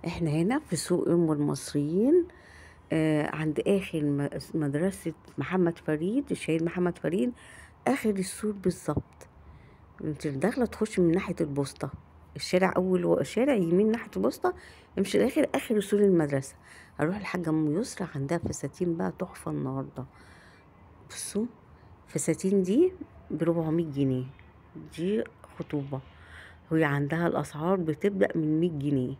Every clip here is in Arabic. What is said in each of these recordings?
احنا هنا في سوق ام المصريين، عند اخر مدرسة محمد فريد، الشهيد محمد فريد، اخر السور بالظبط. انت داخلة تخش من ناحية البوسطة، الشارع اول شارع يمين ناحية البوسطة، امشي لاخر اخر سور المدرسة. هروح الحاجة ام يسرى، عندها فساتين بقى تحفة النهاردة. بصوا فساتين دي ب400 جنيه، دي خطوبة. وهي عندها الاسعار بتبدأ من 100 جنيه،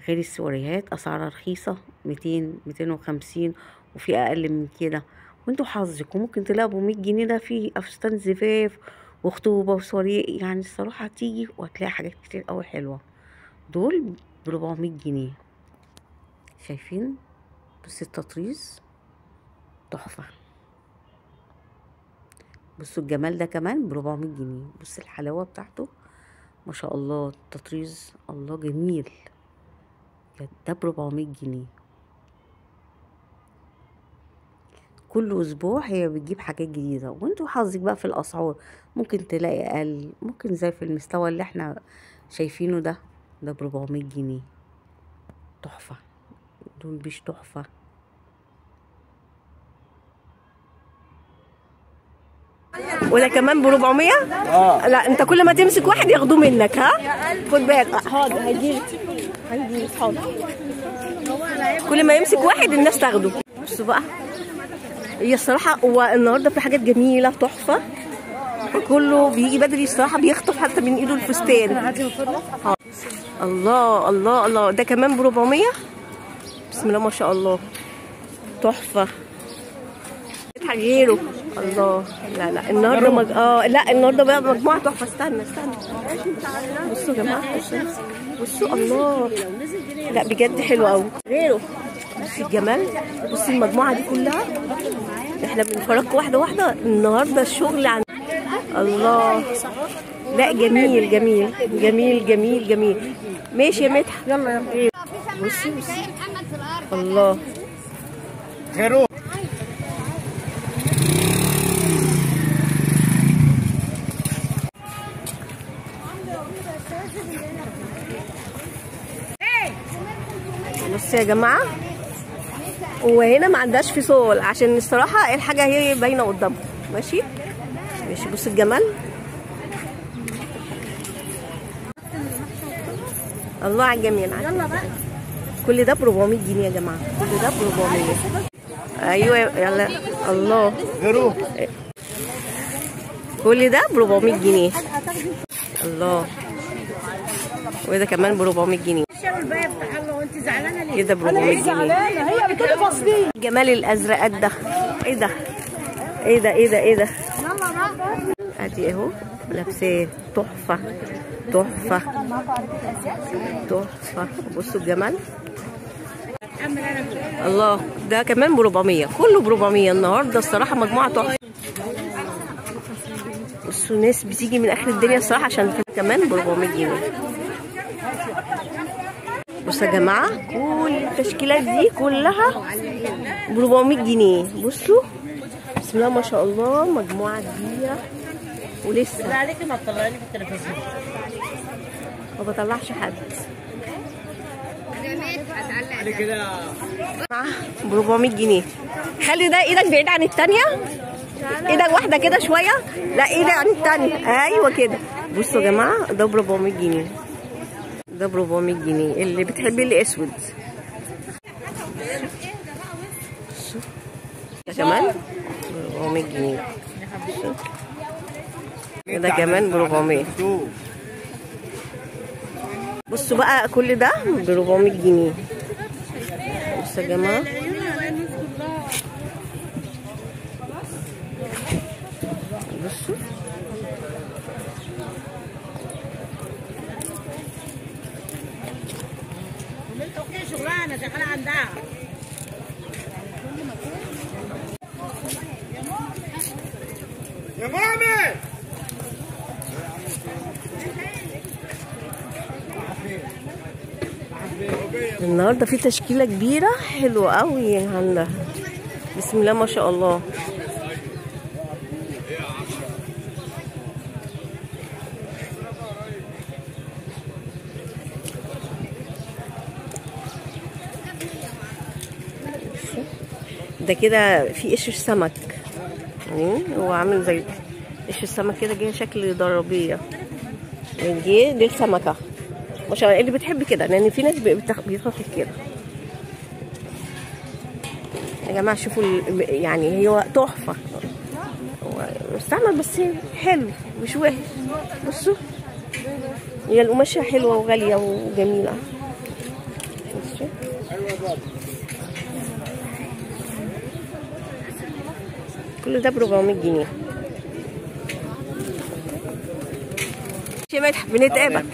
غير السوريات اسعارها رخيصة، 200 250، وفي اقل من كده. وانتوا حظكم ممكن تلاقوا 100 جنيه ده فيه فستان زفاف وخطوبة وسوري. يعني الصراحة هتيجي وهتلاقي حاجات كتير قوي حلوة. دول ب400 جنيه. شايفين؟ بص التطريز تحفة. بصوا الجمال ده كمان ب400 جنيه. بص الحلاوة بتاعته ما شاء الله، التطريز الله جميل. ده ب400 جنيه. كل اسبوع هي بتجيب حاجات جديده، وانتوا حظك بقى في الاسعار، ممكن تلاقي اقل، ممكن زي في المستوى اللي احنا شايفينه ده ب400 جنيه. تحفه. دول مش تحفه. وده كمان ب400. لا انت كل ما تمسك واحد ياخدوه منك، ها خد بالك. حاضر هيجيلك حاضر. كل ما يمسك واحد الناس تاخده. بصوا بقى، هي الصراحه هو النهارده في حاجات جميله تحفه، كله بيجي بدري الصراحه، بيخطف حتى من ايده الفستان. الله الله الله، ده كمان ب400. بسم الله ما شاء الله، تحفه. غيره الله. لا لا النهارده لا النهارده بقى مجموعه تحفه. استنى بصوا يا جماعه، بصوا الله، لا بجد حلو قوي. غيره بصي الجمال، بصي المجموعه دي كلها. احنا بنفرجكم واحده واحده النهارده الشغل عن الله. لا جميل جميل جميل جميل جميل. ماشي يا مدحت، يلا يلا. بصي الله. غيره بصوا يا جماعه، وهنا ما عندهاش فصول عشان الصراحه الحاجه هي باينه قدامكم. ماشي ماشي. بصوا الجمال، الله على الجميل. يلا بقى، كل ده ب400 جنيه يا جماعه، كل ده ب400. ايوه يلا الله. غيره كل ده ب400 جنيه. الله. وده كمان ب400 جنيه. ايه ده ب400 جنيه؟ هي بتقولي فاصلين. الجمال الازرق ده ايه ده؟ ايه ده ايه ده ايه ده؟ ادي اهو لابساه تحفه تحفه تحفه. بصوا الجمال الله. ده كمان ب400، كله ب400 النهارده الصراحه، مجموعه تحفه. بصوا ناس بتيجي من اخر الدنيا الصراحه عشان كمان ب400 جنيه. بصوا يا جماعه، كل التشكيلات دي كلها ب400 جنيه. بصوا بسم الله ما شاء الله، مجموعه كبيره ولسه. لا عليكي ما تطلعيني في التلفزيون. ما بطلعش حد. كده ب400 جنيه. خلي ده ايدك بعيد عن التانية، ايدك واحده كده شويه، لا ايدك عن التانية، ايوه كده. بصوا يا جماعه، ده ب400 جنيه، ده ب400 جنيه. اللي بتحبي الاسود ده كمان ب400 جنيه. ده كمان ب400. بصوا بقى كل ده ب400 جنيه. بصوا يا جماعه، بصوا شغلانه شغاله عندها. يا مامي النهارده في تشكيله كبيره حلوه قوي عندها. بسم الله ما شاء الله. ده كده في قشر سمك، يعني هو عامل زي قشر السمك كده، جاي شكل ضربيه، يعني دي السمكه مش اللي بتحب كده، لان في ناس بيتاخد كده. يا جماعه شوفوا يعني هو تحفه، هو مستعمل بس حلو مش وحش. بصوا هي القماشه حلوه وغاليه وجميله. بصوا كل ده ب 400 جنيه. مدح بنتقابل.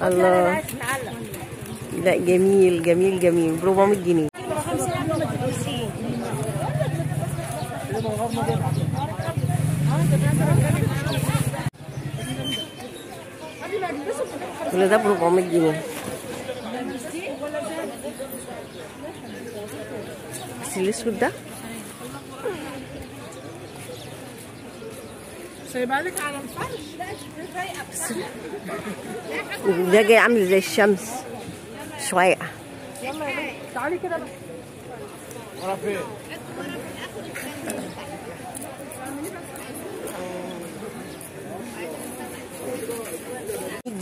الله لا جميل جميل جميل ب 400 جنيه. كل ده ب 400 جنيه. بس الاسود ده سايبها لك على الفرش. ده جاي عامل زي الشمس شويه. يلا تعالي كده بقى. ورا فين؟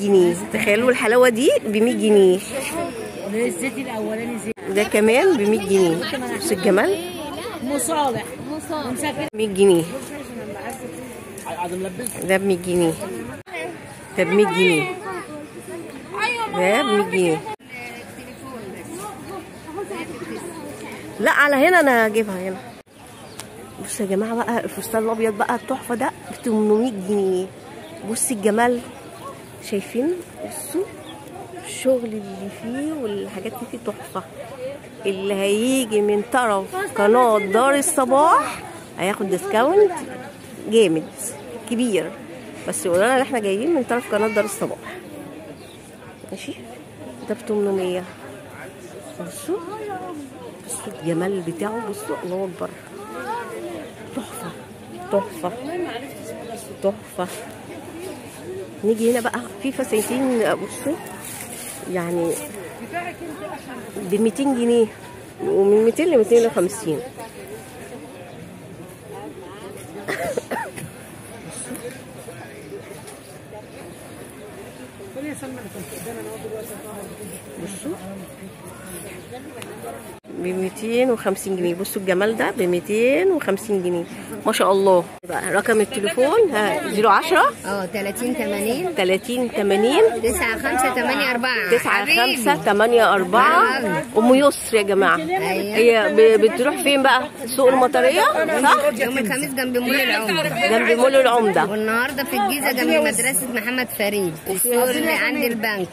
جنيه. تخيلوا الحلاوه دي ب 100 جنيه. الزيت الاولاني زيت. ده كمان ب 100 جنيه. بص الجمال. مصالح 100 جنيه. عايز ملبس؟ ده ب 100 جنيه. ده ب 100 جنيه. ده ب 100 جنيه. لا على هنا انا هجيبها هنا. بصوا يا جماعه بقى الفستان الابيض بقى التحفه ده ب 800 جنيه. بصوا الجمال، شايفين؟ بصوا الشغل اللي فيه والحاجات اللي فيه تحفه. اللي هيجي من طرف قناه دار الصباح هياخد ديسكاونت جامد كبير، بس يقولوا لنا ان احنا جايين من طرف قناه دار الصباح. ماشي ده ب 800. بصوا بصوا الجمال بتاعه. بصوا الله اكبر، تحفه تحفه تحفه. نيجي هنا بقى في فساتين. بصوا يعني ب 200 جنيه ومن 200 ل 250. بصوا ب 250 جنيه. بصوا الجمال ده ب 250 جنيه ما شاء الله. بقى رقم التليفون 010 30 80 30 80 9584 9584. ام يسر يا جماعه. هي بتروح فين بقى؟ سوق المطريه صح؟ يوم الخميس جنب مول العمده. جنب مول العمده. والنهارده في الجيزه جنب مدرسه محمد فريد، السور اللي عند البنك.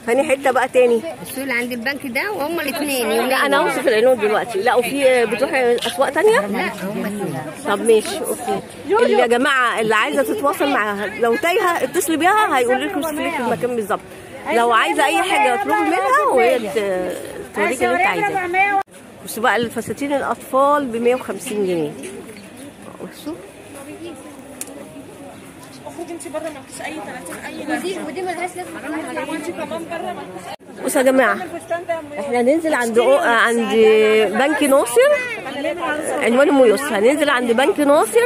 ثاني حته بقى تاني السوق اللي عند البنك ده، وهم الاثنين. لا انا اوصف العنوان دلوقتي. لا وفي بتروح اسواق تانيه؟ لا هم اثنين. طب ماشي اوكي. اللي يا جماعه اللي عايزه تتواصل معاها لو تايهه اتصلي بيها هيقول لكم في المكان بالظبط. لو عايزه اي حاجه اطلبي منها وهي توريك اللي انت عايزاه. بصوا بقى الفساتين الاطفال ب 150 جنيه. بصوا المفروض انت بره ما فيش اي 30 اي ودي ملهاش لازمه. وانت كمان بره ما فيش. بصوا يا جماعه احنا هننزل عند بنك ناصر. عنوان ام يسر. هننزل عند بنك ناصر،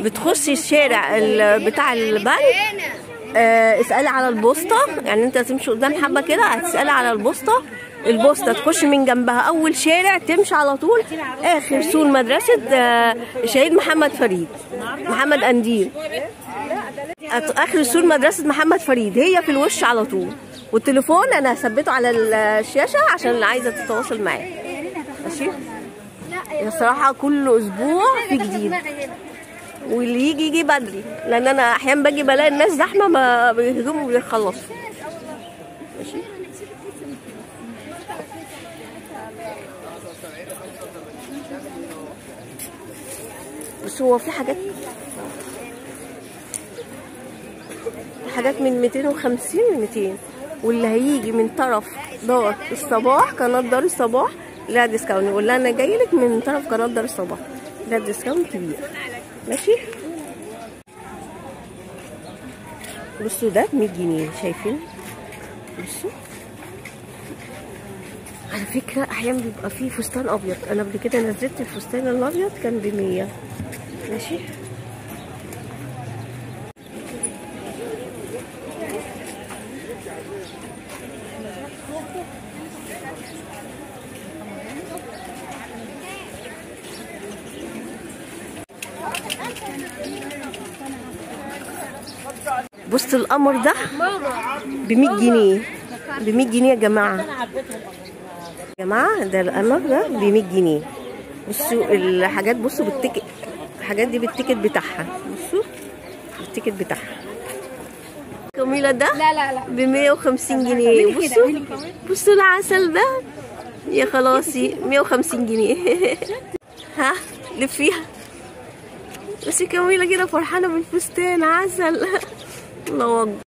بتخشي الشارع بتاع البنك. اسالي على البوسطه، يعني انت هتمشي قدام حبه كده هتسالي على البوسطه. البوسطه تخش من جنبها اول شارع، تمشي على طول اخر سور مدرسه شهيد محمد فريد، محمد قنديل. اخر سور مدرسه محمد فريد هي في الوش على طول. والتليفون انا هثبته على الشاشه عشان اللي عايزه تتواصل معايا. ماشي. الصراحه كل اسبوع في جديد، واللي يجي بدري، لان انا احيانا باجي بلاقي الناس زحمه ما بيهجموا وبيخلصوا. ماشي. بس هو في حاجات من 250 ل 200. واللي هيجي من طرف دار الصباح قناه دار الصباح لها ديسكاونت. يقول لها انا جاي لك من طرف قناه دار الصباح، لها ديسكاونت كبير. ماشي. بصوا ده ب 100 جنيه. شايفين؟ بصوا على فكرة احيانا بيبقى فيه فستان ابيض، انا قبل كده نزلت الفستان الابيض كان ب100. ماشي. بصوا القمر ده ب100 جنيه، ب100 جنيه يا جماعة. يا جماعة ده القمر ده ب100 جنيه. بصوا الحاجات، بصوا بالتيكت، الحاجات دي بالتيكت بتاعها، بصوا بالتيكت بتاعها. جميلة ده لا ب150 جنيه. بصوا بصوا العسل ده يا خلاصي 150 جنيه. ها لفيها بس جميلة كده، فرحانة بالفستان عسل. الله أكبر.